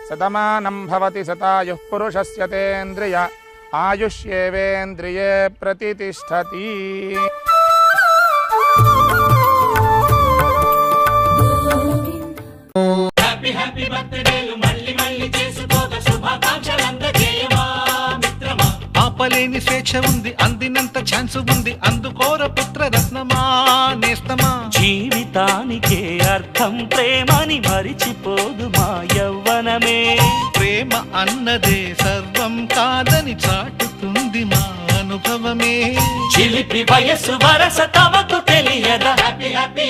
Shatamanam Bhavati శతాయుః పురుషస్య తేంద్రియ ఆయుష్యేవేంద్రియే ప్రతిష్టతి. Happy బర్త్డేలు మళ్ళీ మళ్ళీ చేసుకోగా శుభాకాంక్షలు అందజేయమా మిత్రమా. ఆపలేని స్వేచ్ఛ ఉంది, అందినంత ఛాన్స్ ఉంది, అందుకోర పుత్ర రత్నమా నేస్తమా. జీవితానికే అర్థం ప్రేమని మరిచిపోదు మా యవ్వనమే. ప్రేమ అన్నదే సర్వం కాదని చాటుతుంది మా అనుభవమే. చిలిపి వయస్సు వరస తమకు తెలియదా. హ్యాపీ హ్యాపీ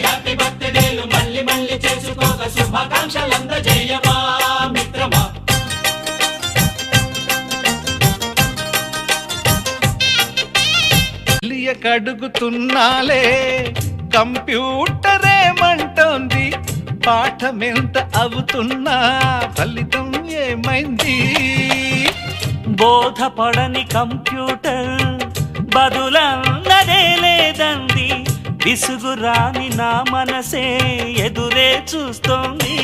హ్యాపీ బర్త్డేలు మళ్ళీ మళ్ళీ చేసుకోగా శుభాకాంక్షలు అందజేయమా మిత్రమా. కడుగుతున్నాలే కంప్యూటరేమంటోంది, పాఠమెంత అవుతున్నా ఫలితం ఏమైంది. బోధపడని కంప్యూటర్ బదులన్నదే లేదండి. విసుగురాని నా మనసే ఎదురే చూస్తోంది.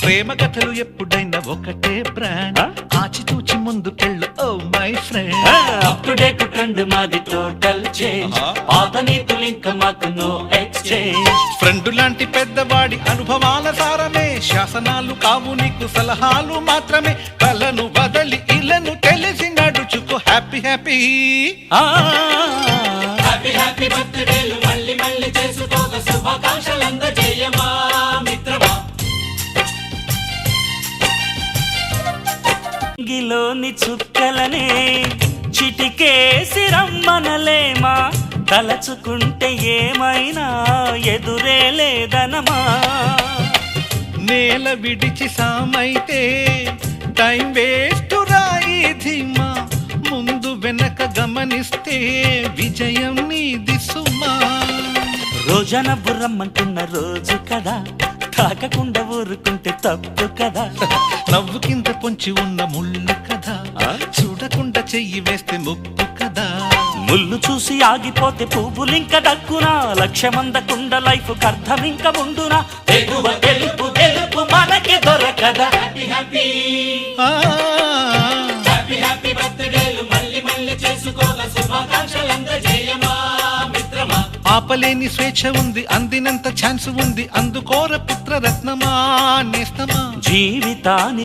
ప్రేమ కథలు ఎప్పుడైనా ఒకటే బ్రాండ్, ఆచితూచి ముందుకెళ్ళు oh my friend. Up to date trend మాది టోటల్ చేంజ్, పాత నీతులు ఇంకా మాకు నో ఎక్స్చేంజ్. ఫ్రెండ్ లాంటి పెద్దవాడి అనుభవాల సారమే, శాసనాలు కావు నీకు సలహాలు మాత్రమే. కలను వదలి ఇలను తెలిసి నడుచుకో హ్యాపీ హ్యాపీ హ్యాపీ బర్త్డేలు మళ్ళీ మళ్ళీ చేసుకోగా శుభాకాంక్షలు అందజేయమా మిత్రమా. గిలోని చుక్కలనే చిటికేసి రమ్మనలేమా. తలచుకుంటే ఏమైనా ఎదురే లేదనమా. నేల విడిచి సామైతే టైం వేస్ట్ రాయి ధీమా. ముందు వెనక గమనిస్తే విజయం నీది సుమా. రోజన బుర్రమ్మంటున్న రోజు కదా, తాకకుండా ఊరుకుంటే తప్పు కదా. నవ్వు కింద పొంచి ఉన్న ముళ్ళు కదా, చూడకుండా చెయ్యి వేస్తే ముప్పు కదా. ముళ్ళు చూసి ఆగిపోతే పువ్వులింక దక్కునా. లక్ష్యమందకుండా లైఫ్ అర్థం ఇంక ఉండునా. తెగువ తెలుపు తెలుపు మనకి దొరకదా. హ్యాపీ బర్త్డేలు మళ్ళీ మళ్ళీ చేసుకోగా శుభాకాంక్షలు అందజేయమా మిత్రమా. ఆపలేని స్వేచ్ఛ ఉంది, అందినంత ఛాన్స్ ఉంది, అందుకోర పుత్ర రత్నమా నేస్తమా. జీవితాన్ని